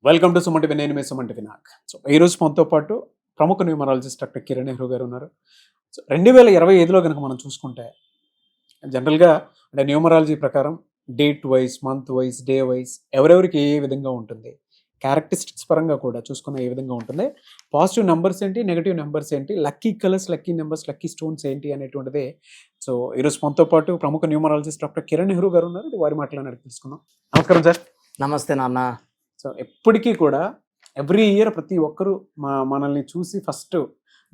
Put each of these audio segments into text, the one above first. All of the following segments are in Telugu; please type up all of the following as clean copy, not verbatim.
Welcome to Suman TV. నేను మీ సుమన్ టీవీ నాగ్. సో ఈరోజు మనతో పాటు ప్రముఖ న్యూమరాలజిస్ట్ డాక్టర్ కిరణ్ నెహ్రూ గారు ఉన్నారు. సో 2025లో కనుక మనం చూసుకుంటే జనరల్గా అంటే న్యూమరాలజీ ప్రకారం date wise, month wise, day wise ఎవరెవరికి ఏ విధంగా ఉంటుంది, క్యారెక్టరిస్టిక్స్ పరంగా కూడా చూసుకున్న ఏ విధంగా ఉంటుంది, పాజిటివ్ నెంబర్స్ ఏంటి, నెగిటివ్ నెంబర్స్ ఏంటి, lucky colours, lucky numbers, lucky stones ఏంటి అనేటువంటిదే. సో ఈరోజు మనతో పాటు ప్రముఖ న్యూమరాలజిస్ట్ డాక్టర్ కిరణ్ నెహ్రూ గారు ఉన్నారు. వారి మాటలను తెలుసుకుందాం. నమస్కారం సార్. నమస్తే నాన్న. సో ఎప్పటికీ కూడా ఎవ్రీ ఇయర్ ప్రతి ఒక్కరూ మనల్ని చూసి ఫస్ట్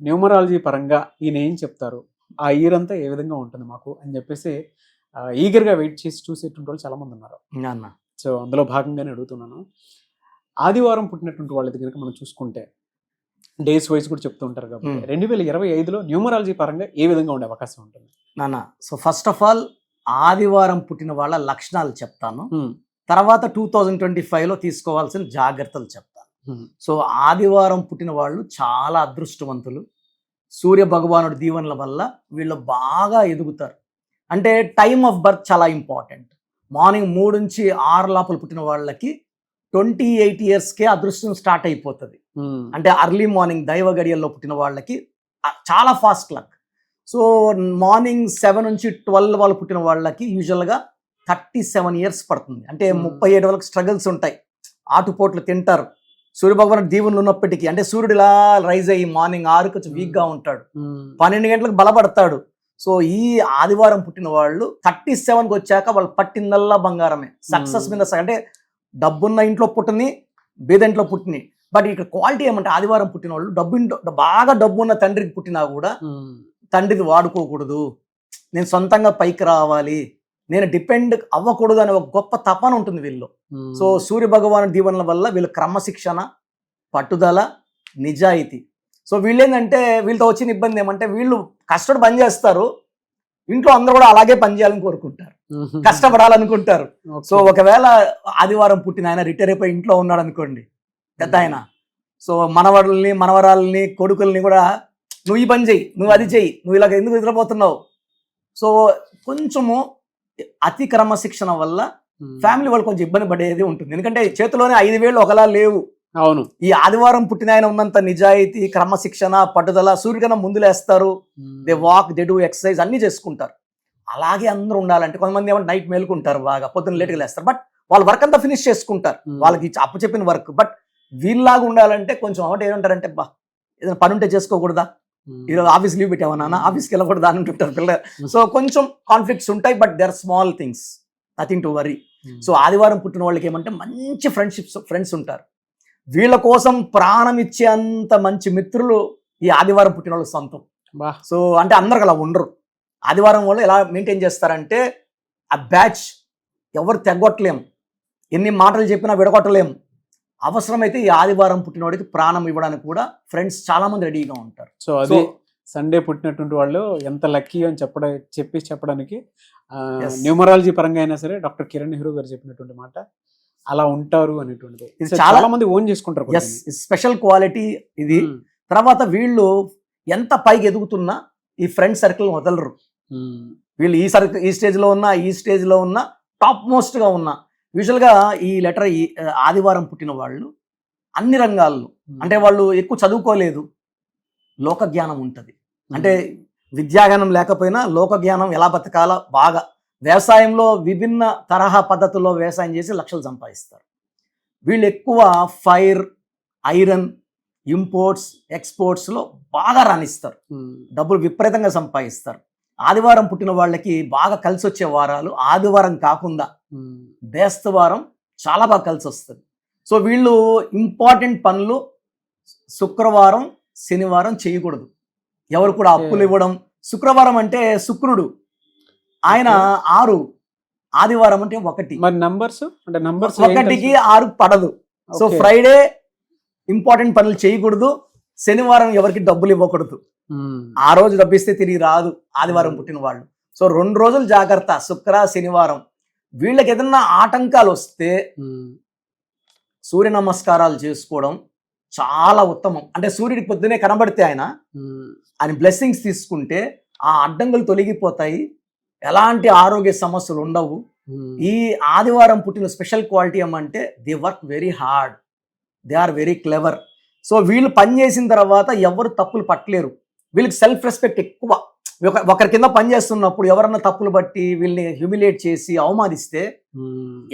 న్యూమరాలజీ పరంగా ఈయన ఏం చెప్తారు, ఆ ఇయర్ అంతా ఏ విధంగా ఉంటుంది మాకు అని చెప్పేసి ఈగర్గా వెయిట్ చేసి చూసేటువంటి వాళ్ళు చాలామంది ఉన్నారు నాన్న. సో అందులో భాగంగానే అడుగుతున్నాను. ఆదివారం పుట్టినటువంటి వాళ్ళ దగ్గర మనం చూసుకుంటే డేస్ వైజ్ కూడా చెప్తూ ఉంటారు కాబట్టి 2025లో న్యూమరాలజీ పరంగా ఏ విధంగా ఉండే అవకాశం ఉంటుంది నాన్న? సో ఫస్ట్ ఆఫ్ ఆల్ ఆదివారం పుట్టిన వాళ్ళ లక్షణాలు చెప్తాను, తర్వాత 2025లో తీసుకోవాల్సిన జాగ్రత్తలు చెప్తాను. సో ఆదివారం పుట్టిన వాళ్ళు చాలా అదృష్టవంతులు. సూర్య భగవానుడి దీవెనల వల్ల వీళ్ళు బాగా ఎదుగుతారు. అంటే టైమ్ ఆఫ్ బర్త్ చాలా ఇంపార్టెంట్. మార్నింగ్ 3 నుంచి 6 లోపల పుట్టిన వాళ్ళకి 28 ఇయర్స్కే అదృష్టం స్టార్ట్ అయిపోతుంది. అంటే అర్లీ మార్నింగ్ దైవ గడియల్లో పుట్టిన వాళ్ళకి చాలా ఫాస్ట్ లక్. సో మార్నింగ్ 7 నుంచి 12 వాళ్ళు పుట్టిన వాళ్ళకి యూజువల్గా 37 ఇయర్స్ పడుతుంది. అంటే 37 వరకు స్ట్రగుల్స్ ఉంటాయి. ఆటుపోట్లు తింటారు. సూర్యభగవానుడు దీవులు ఉన్నప్పటికీ, అంటే సూర్యుడు ఇలా రైజ్ అయ్యి మార్నింగ్ 6 కొంచెం వీక్గా ఉంటాడు, 12 గంటలకు బలపడతాడు. సో ఈ ఆదివారం పుట్టిన వాళ్ళు 37కి వచ్చాక వాళ్ళు పట్టిందల్లా బంగారమే. సక్సెస్ మీద అంటే డబ్బున్న ఇంట్లో పుట్టిని, బీద ఇంట్లో పుట్టిని. బట్ ఇక్కడ క్వాలిటీ ఏమంటే ఆదివారం పుట్టిన వాళ్ళు బాగా డబ్బున్న తండ్రికి పుట్టినా కూడా తండ్రిది వాడుకోకూడదు, నేను సొంతంగా పైకి రావాలి, నేను డిపెండ్ అవ్వకూడదు అనే ఒక గొప్ప తపన ఉంటుంది వీళ్ళు. సో సూర్య భగవాను దీవెనల వల్ల వీళ్ళు క్రమశిక్షణ, పట్టుదల, నిజాయితీ. సో వీళ్ళు ఏంటంటే వీళ్ళతో వచ్చిన ఇబ్బంది ఏమంటే వీళ్ళు కష్టపడి పని చేస్తారు, ఇంట్లో అందరూ కూడా అలాగే పని చేయాలని కోరుకుంటారు, కష్టపడాలనుకుంటారు. సో ఒకవేళ ఆదివారం పుట్టిన ఆయన రిటైర్ అయిపోయి ఇంట్లో ఉన్నాడు అనుకోండి, పెద్ద ఆయన, సో మనవరాల్ని, మనవరాల్ని, కొడుకుల్ని కూడా నువ్వు ఈ పని చెయ్యి, నువ్వు అది చెయ్యి, నువ్వు ఇలా ఎందుకు నిద్రపోతున్నావు. సో కొంచెము అతి క్రమశిక్షణ వల్ల ఫ్యామిలీ వాళ్ళు కొంచెం ఇబ్బంది పడేది ఉంటుంది. ఎందుకంటే చేతిలోనే 5 వేళ్ళు ఒకలా లేవు. అవును. ఈ ఆదివారం పుట్టిన ఆయన ఉన్నంత నిజాయితీ, క్రమశిక్షణ, పట్టుదల, సూర్యకన్నా ముందులేస్తారు, they walk, they do exercise అన్ని చేసుకుంటారు. అలాగే అందరూ ఉండాలంటే కొంతమంది ఏమంటే నైట్ మేలుకుంటారు, బాగా పొద్దున్న లేట్గా లేస్తారు, బట్ వాళ్ళ వర్క్ అంతా ఫినిష్ చేసుకుంటారు, వాళ్ళకి అప్పచెప్పిన వర్క్. బట్ వీళ్ళలాగా ఉండాలంటే కొంచెం అంటే ఏమంటారంటే బా ఏదైనా పని ఉంటే చేసుకోకూడదా, ఈరోజు ఆఫీస్ లీవ్ పెట్టావా నాన్న, ఆఫీస్కి వెళ్ళకూడదు అని అంటుంటారు పిల్లలు. సో కొంచెం కాన్ఫ్లిక్ట్స్ ఉంటాయి, but they are small things, nothing to worry. So ఆదివారం పుట్టిన వాళ్ళకి ఏమంటే మంచి ఫ్రెండ్స్ ఉంటారు. వీళ్ళ కోసం ప్రాణం ఇచ్చే అంత మంచి మిత్రులు ఈ ఆదివారం పుట్టిన వాళ్ళు సొంతం. సో అంటే అందరికి అలా ఉండరు. ఆదివారం వాళ్ళు ఎలా మెయింటైన్ చేస్తారంటే ఆ బ్యాచ్ ఎవరు తెగొట్టలేం, ఎన్ని మాటలు చెప్పినా విడగొట్టలేం. అవసరమైతే ఈ ఆదివారం పుట్టినవాడికి ప్రాణం ఇవ్వడానికి కూడా ఫ్రెండ్స్ చాలా మంది రెడీగా ఉంటారు. సో అది సండే పుట్టినటువంటి వాళ్ళు ఎంత లక్కీ అని చెప్పడానికి న్యూమరాలజీ పరంగా అయినా సరే డాక్టర్ కిరణ్ నెహ్రూ గారు చెప్పినటువంటి మాట అలా ఉంటారు అనేటువంటిది చాలా మంది ఓన్ చేసుకుంటారు. స్పెషల్ క్వాలిటీ ఇది. తర్వాత వీళ్ళు ఎంత పైకి ఎదుగుతున్నా ఈ ఫ్రెండ్ సర్కిల్ వదలరు. వీళ్ళు ఈ స్టేజ్లో ఉన్నా, ఈ స్టేజ్లో ఉన్నా, టాప్ మోస్ట్గా ఉన్నా, యూజువల్గా ఈ లెటర్ ఈ ఆదివారం పుట్టిన వాళ్ళు అన్ని రంగాల్లో, అంటే వాళ్ళు ఎక్కువ చదువుకోలేదు, లోక జ్ఞానం ఉంటుంది. అంటే విద్యాజ్ఞానం లేకపోయినా లోక జ్ఞానం ఎలా బతకాలో బాగా, వ్యవసాయంలో విభిన్న తరహా పద్ధతుల్లో వ్యవసాయం చేసి లక్షలు సంపాదిస్తారు. వీళ్ళు ఎక్కువ ఫైర్, ఐరన్, ఇంపోర్ట్స్, ఎక్స్పోర్ట్స్లో బాగా రాణిస్తారు, డబ్బులు విపరీతంగా సంపాదిస్తారు. ఆదివారం పుట్టిన వాళ్ళకి బాగా కలిసి వచ్చే వారాలు ఆదివారం కాకుండా బేస్తవారం చాలా బాగా కలిసి వస్తుంది. సో వీళ్ళు ఇంపార్టెంట్ పనులు శుక్రవారం, శనివారం చేయకూడదు. ఎవరు కూడా అప్పులు ఇవ్వడం. శుక్రవారం అంటే శుక్రుడు, ఆయన 6, ఆదివారం అంటే 1. మరి నంబర్స్ అంటే 1కి 6 పడదు. సో ఫ్రైడే ఇంపార్టెంట్ పనులు చేయకూడదు, శనివారం ఎవరికి డబ్బులు ఇవ్వకూడదు. ఆ రోజు డబ్బిస్తే తిరిగి రాదు ఆదివారం పుట్టిన వాళ్ళు. సో 2 రోజులు జాగ్రత్త, శుక్ర, శనివారం. వీళ్ళకి ఏదన్నా ఆటంకాలు వస్తే సూర్య నమస్కారాలు చేసుకోవడం చాలా ఉత్తమం. అంటే సూర్యుడికి పొద్దునే కనబడితే ఆయన బ్లెస్సింగ్స్ తీసుకుంటే ఆ అడ్డంకులు తొలగిపోతాయి, ఎలాంటి ఆరోగ్య సమస్యలు ఉండవు. ఈ ఆదివారం పుట్టిన స్పెషల్ క్వాలిటీ ఏమంటే they work very hard. They are very clever. So వీళ్ళు పని చేసిన తర్వాత ఎవరు తప్పులు పట్టలేరు. వీళ్ళకి సెల్ఫ్ రెస్పెక్ట్ ఎక్కువ. ఒకరి కింద పని చేస్తున్నప్పుడు ఎవరన్నా తప్పులు బట్టి వీళ్ళని హ్యూమిలేట్ చేసి అవమానిస్తే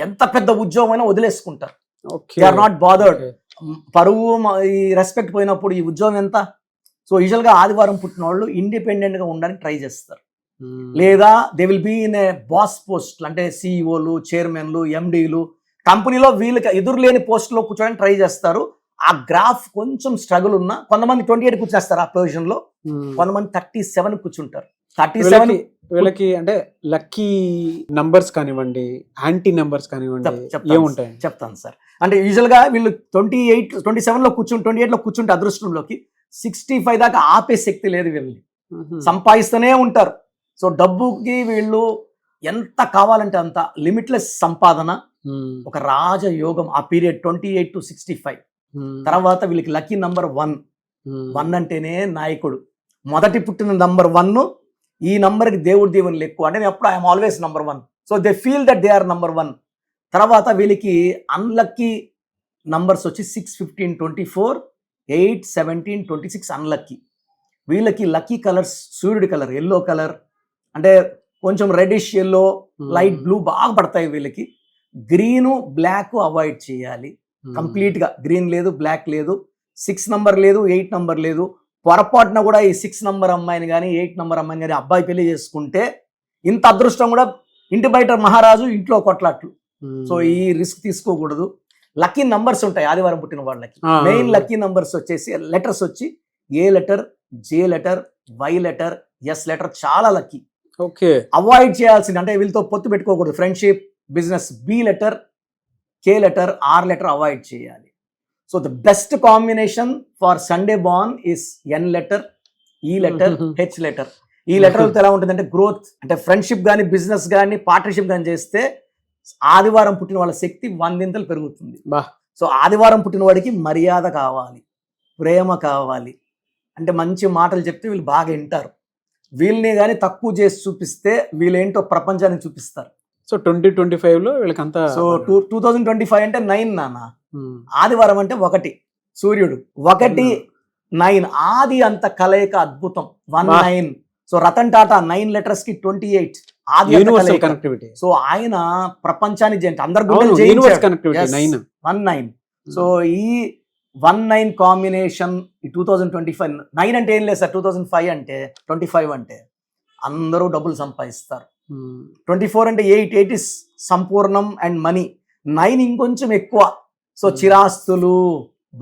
ఎంత పెద్ద ఉద్యోగం అయినా వదిలేసుకుంటారు. They are not bothered. పరువు ఈ రెస్పెక్ట్ పోయినప్పుడు ఈ ఉద్యోగం ఎంత? సో యూజువల్గా ఆదివారం పుట్టిన వాళ్ళు ఇండిపెండెంట్గా ఉండడానికి ట్రై చేస్తారు. లేదా they will be in a boss post, అంటే సిఇఓలు, చైర్మన్లు, ఎండీలు, కంపెనీలో వీళ్ళకి ఎదురు లేని పోస్ట్లో కూర్చోడానికి ట్రై చేస్తారు. ఆ గ్రాఫ్ కొంచెం స్ట్రగుల్ ఉన్నా కొంతమంది 28 కూర్చేస్తారు ఆ పొజిషన్ లో, కొంతమంది 37 కూర్చుంటారు. 37 వీళ్ళకి అంటే లక్కీ నంబర్స్ కానివ్వండి, యాంటీ నంబర్స్ కానివ్వండి, ఏముంటాయి చెప్తాను సార్. అంటే యూజువల్ గా వీళ్ళు 27 లో కూర్చుంటే 28 లో కూర్చుంటే అదృష్టంలోకి 65 దాకా ఆపే శక్తి లేదు వీళ్ళని. సంపాదిస్తూనే ఉంటారు. సో డబ్బుకి వీళ్ళు ఎంత కావాలంటే అంత లిమిట్లెస్ సంపాదన, ఒక రాజయోగం ఆ పీరియడ్ 28 to 65. తర్వాత వీళ్ళకి లక్కీ నంబర్ 1 అంటేనే నాయకుడు. మొదటి పుట్టిన నంబర్ 1, ఈ నంబర్కి దేవుని ఎక్కువ. అంటే నేను ఎప్పుడు I'm always number 1. So they feel that they are number 1. తర్వాత వీళ్ళకి అన్లక్కీ నంబర్స్ వచ్చి 6, 15, 24, 8, 17, 26 అన్లక్కీ. వీళ్ళకి లక్కీ కలర్స్ సూర్యుడి కలర్, ఎల్లో కలర్, అంటే కొంచెం రెడిష్ ఎల్లో, లైట్ బ్లూ బాగా పడతాయి వీళ్ళకి. గ్రీను బ్లాక్ అవాయిడ్ చేయాలి కంప్లీట్ గా. గ్రీన్ లేదు, బ్లాక్ లేదు, 6 నంబర్ లేదు, 8 నంబర్ లేదు. పొరపాటున కూడా ఈ 6 నంబర్ అమ్మాయిని కానీ 8 నంబర్ అమ్మాయిని కానీ అబ్బాయి పెళ్లి చేసుకుంటే ఇంత అదృష్టం కూడా ఇంటి బయట మహారాజు, ఇంట్లో కొట్లాట్లు. సో ఈ రిస్క్ తీసుకోకూడదు. లక్కీ నంబర్స్ ఉంటాయి ఆదివారం పుట్టిన వాళ్ళకి. మెయిన్ లక్కీ నంబర్స్ వచ్చేసి లెటర్స్ వచ్చి A letter, J letter, Y letter, S letter చాలా లక్కీ. ఓకే, అవాయిడ్ చేయాల్సింది అంటే వీళ్ళతో పొత్తు పెట్టుకోకూడదు. Friendship, business, B letter, K letter, R letter avoid చేయాలి. So the best combination for Sunday born is N letter, E letter, H letter. ఈ లెటర్లతో ఎలా ఉంటుందంటే గ్రోత్, అంటే ఫ్రెండ్షిప్ కానీ, బిజినెస్ కానీ, పార్ట్నర్షిప్ కానీ చేస్తే ఆదివారం పుట్టిన వాళ్ళ శక్తి 100 పెరుగుతుంది. సో ఆదివారం పుట్టిన వాడికి మర్యాద కావాలి, ప్రేమ కావాలి, అంటే మంచి మాటలు చెప్తే వీళ్ళు బాగా వింటారు. వీళ్ళని కానీ తక్కువ చేసి చూపిస్తే వీళ్ళేంటో ప్రపంచానికి చూపిస్తారు. సో 2025 లో వీళ్ళకంతా. సో 2025 అంటే 9 నాన్న. ఆదివారం అంటే 1, సూర్యుడు 1, 9, ఆది అంత కలయిక అద్భుతం. 19. సో రతన్ టాటా 9 లెటర్స్ కి 28 ఆది కనెక్టివిటీ. సో ఆయన ప్రపంచానికి అందరు 19. సో ఈ 19 కాంబినేషన్ ఈ 2025. 9 అంటే ఏం లేదు సార్, 2005 అంటే 25 అంటే అందరూ డబ్బులు సంపాదిస్తారు. 24 అంటే 8 ఇస్ సంపూర్ణం అండ్ మనీ. 9 ఇంకొంచెం ఎక్కువ. సో చిరాస్తులు,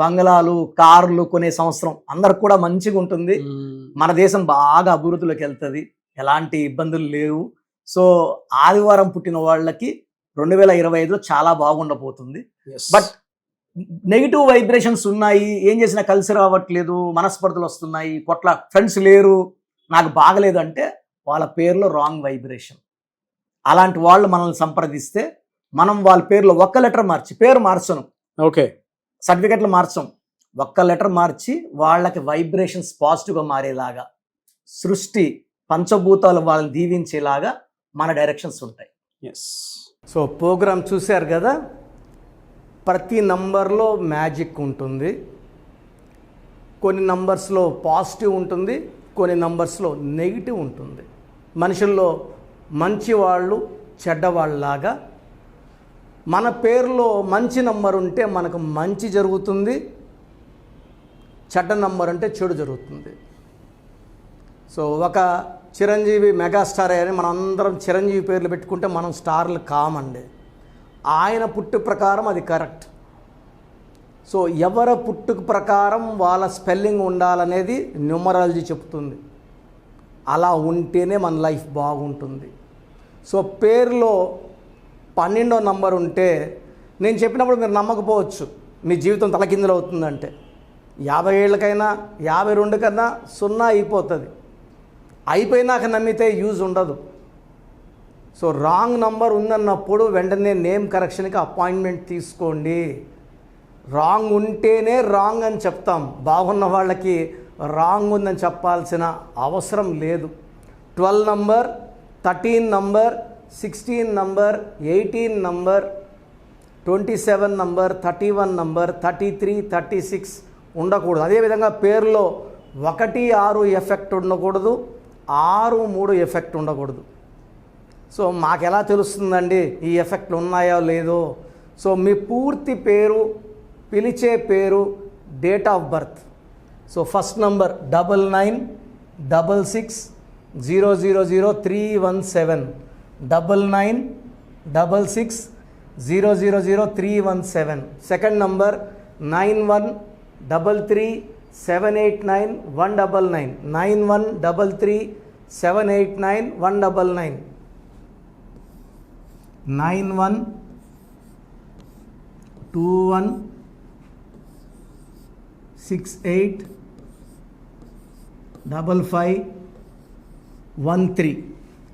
బంగ్లాలు, కార్లు కొనే సంవత్సరం అందరికి కూడా మంచిగా ఉంటుంది. మన దేశం బాగా అభివృద్ధిలోకి వెళ్తుంది, ఎలాంటి ఇబ్బందులు లేవు. సో ఆదివారం పుట్టిన వాళ్ళకి 2025లో చాలా బాగుండబోతుంది. బట్ నెగిటివ్ వైబ్రేషన్స్ ఉన్నాయి, ఏం చేసినా కలిసి రావట్లేదు, మనస్పర్ధలు వస్తున్నాయి, ఫ్రెండ్స్ లేరు, నాకు బాగలేదు అంటే వాళ్ళ పేర్లో రాంగ్ వైబ్రేషన్. అలాంటి వాళ్ళు మనల్ని సంప్రదిస్తే మనం వాళ్ళ పేర్లో ఒక్క లెటర్ మార్చి, పేరు మార్చను, ఓకే, సర్టిఫికెట్లు మార్చం, ఒక్క లెటర్ మార్చి వాళ్ళకి వైబ్రేషన్స్ పాజిటివ్గా మారేలాగా, సృష్టి పంచభూతాలు వాళ్ళని దీవించేలాగా మన డైరెక్షన్స్ ఉంటాయి. సో ప్రోగ్రామ్ చూశారు కదా, ప్రతి నంబర్లో మ్యాజిక్ ఉంటుంది. కొన్ని నంబర్స్లో పాజిటివ్ ఉంటుంది, కొన్ని నంబర్స్లో నెగిటివ్ ఉంటుంది. మనుషుల్లో మంచి వాళ్ళు చెడ్డవాళ్ళలాగా మన పేరులో మంచి నంబర్ ఉంటే మనకు మంచి జరుగుతుంది, చెడ్డ నంబర్ అంటే చెడు జరుగుతుంది. సో ఒక చిరంజీవి మెగాస్టార్ అని మనం అందరం చిరంజీవి పేర్లు పెట్టుకుంటే మనం స్టార్లు కామండి. ఆయన పుట్టు ప్రకారం అది కరెక్ట్. సో ఎవరి పుట్టుక ప్రకారం వాళ్ళ స్పెల్లింగ్ ఉండాలనేది న్యూమరాలజీ చెప్తుంది. అలా ఉంటేనే మన లైఫ్ బాగుంటుంది. సో పేరులో 12వ నంబర్ ఉంటే నేను చెప్పినప్పుడు మీరు నమ్మకపోవచ్చు, మీ జీవితం తలకిందులు అవుతుందంటే 50 ఏళ్ళకైనా 52 కన్నా 0 అయిపోతుంది. అయిపోయినాక నమ్మితే యూజ్ ఉండదు. సో రాంగ్ నంబర్ ఉందన్నప్పుడు వెంటనే నేమ్ కరెక్షన్కి అపాయింట్మెంట్ తీసుకోండి. రాంగ్ ఉంటేనే రాంగ్ అని చెప్తాం, బాగున్న వాళ్ళకి రాంగ్ ఉందని చెప్పాల్సిన అవసరం లేదు. 12 number, 13 number, 16 number, 18 number, 27 number, 31 number, 33, 36 ఉండకూడదు. అదేవిధంగా పేరులో 1, 6 ఎఫెక్ట్ ఉండకూడదు, 6, 3 ఎఫెక్ట్ ఉండకూడదు. సో మాకు ఎలా తెలుస్తుందండి ఈ ఎఫెక్ట్లు ఉన్నాయో లేదో? సో మీ పూర్తి పేరు, పిలిచే పేరు, date of birth. So first number 9966000317, 9966000317. Second number 9133789199, 9133789199, 9121685513.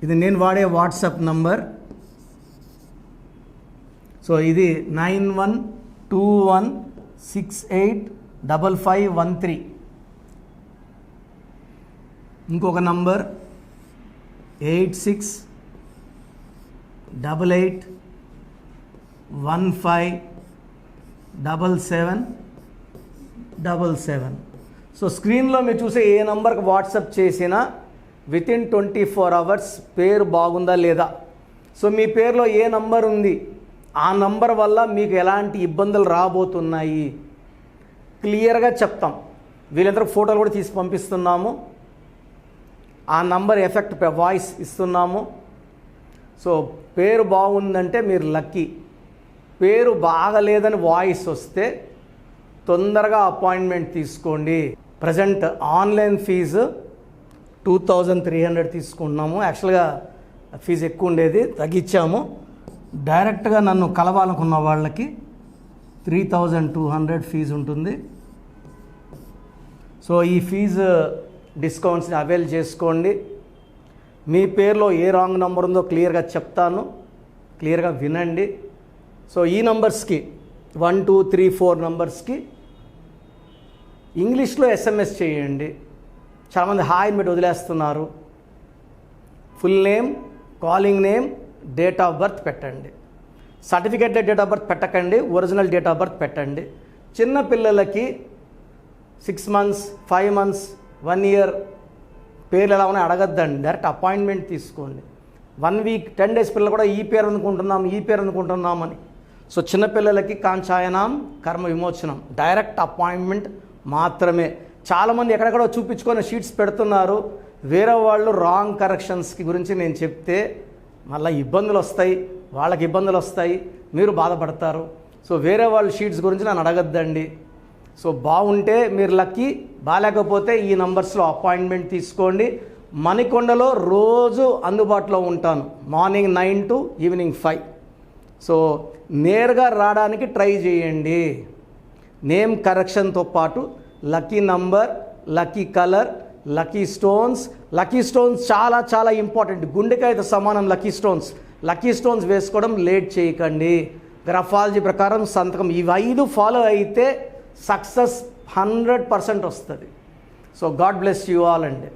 ఇది నేను వాడే వాట్సాప్ నంబర్. సో ఇది 9121685513. ఇంకొక నంబర్ 8688157777. సో స్క్రీన్లో మీరు చూసే ఏ నంబర్కి వాట్సాప్ చేసినా వితిన్ 24 అవర్స్ పేరు బాగుందా లేదా, సో మీ పేరులో ఏ నంబర్ ఉంది, ఆ నంబర్ వల్ల మీకు ఎలాంటి ఇబ్బందులు రాబోతున్నాయి క్లియర్గా చెప్తాం. వీళ్ళందరూ ఫోటోలు కూడా తీసి పంపిస్తున్నాము. ఆ నంబర్ ఎఫెక్ట్ వాయిస్ ఇస్తున్నాము. సో పేరు బాగుందంటే మీరు లక్కీ. పేరు బాగలేదని వాయిస్ వస్తే తొందరగా అపాయింట్మెంట్ తీసుకోండి. ప్రజెంట్ ఆన్లైన్ ఫీజు 2300 తీసుకుంటున్నాము. యాక్చువల్గా ఫీజు ఎక్కువ ఉండేది, తగ్గించాము. డైరెక్ట్గా నన్ను కలవాలనుకున్న వాళ్ళకి 3200 ఫీజు ఉంటుంది. సో ఈ ఫీజు డిస్కౌంట్స్ని అవైల్ చేసుకోండి. మీ పేరులో ఏ రాంగ్ నెంబర్ ఉందో క్లియర్గా చెప్తాను, క్లియర్గా వినండి. సో ఈ నంబర్స్కి 1, 2, 3, 4 నంబర్స్కి ఇంగ్లీష్లో ఎస్ఎంఎస్ చేయండి. చాలామంది హాయ్ మీరు వదిలేస్తున్నారు. Full name, calling name, date of birth పెట్టండి. సర్టిఫికేట్ డేట్ ఆఫ్ బర్త్ పెట్టకండి, ఒరిజినల్ డేట్ ఆఫ్ బర్త్ పెట్టండి. చిన్న పిల్లలకి 6 months, 5 months, 1 year పేర్లు ఎలా ఉన్నాయి అడగద్దండి, డైరెక్ట్ అపాయింట్మెంట్ తీసుకోండి. 1 week, 10 days పిల్లలు కూడా ఈ పేరు అనుకుంటున్నామని. సో చిన్నపిల్లలకి కాంచాయనం, కర్మ విమోచనం, డైరెక్ట్ అపాయింట్మెంట్ మాత్రమే. చాలామంది ఎక్కడెక్కడో చూపించుకొని షీట్స్ పెడుతున్నారు. వేరే వాళ్ళు రాంగ్ కరెక్షన్స్కి గురించి నేను చెప్తే మళ్ళీ ఇబ్బందులు వస్తాయి, వాళ్ళకి ఇబ్బందులు వస్తాయి, మీరు బాధపడతారు. సో వేరే వాళ్ళ షీట్స్ గురించి నన్ను అడగద్దండి. సో బాగుంటే మీరు లక్కీ, బాగాలేకపోతే ఈ నంబర్స్లో అపాయింట్మెంట్ తీసుకోండి. మణికొండలో రోజు అందుబాటులో ఉంటాను, మార్నింగ్ 9 to ఈవినింగ్ 5. సో నేరుగా రావడానికి ట్రై చేయండి. నేమ్ కరెక్షన్తో పాటు lucky number, lucky colour, lucky stones. Lucky stones చాలా చాలా ఇంపార్టెంట్. గుండెకాయతో సమానం లక్కీ స్టోన్స్. లక్కీ స్టోన్స్ వేసుకోవడం లేట్ చేయకండి. గ్రఫాలజీ ప్రకారం సంతకం, ఇవి 5 ఫాలో అయితే సక్సెస్ 100% వస్తుంది. So God bless you all అండి.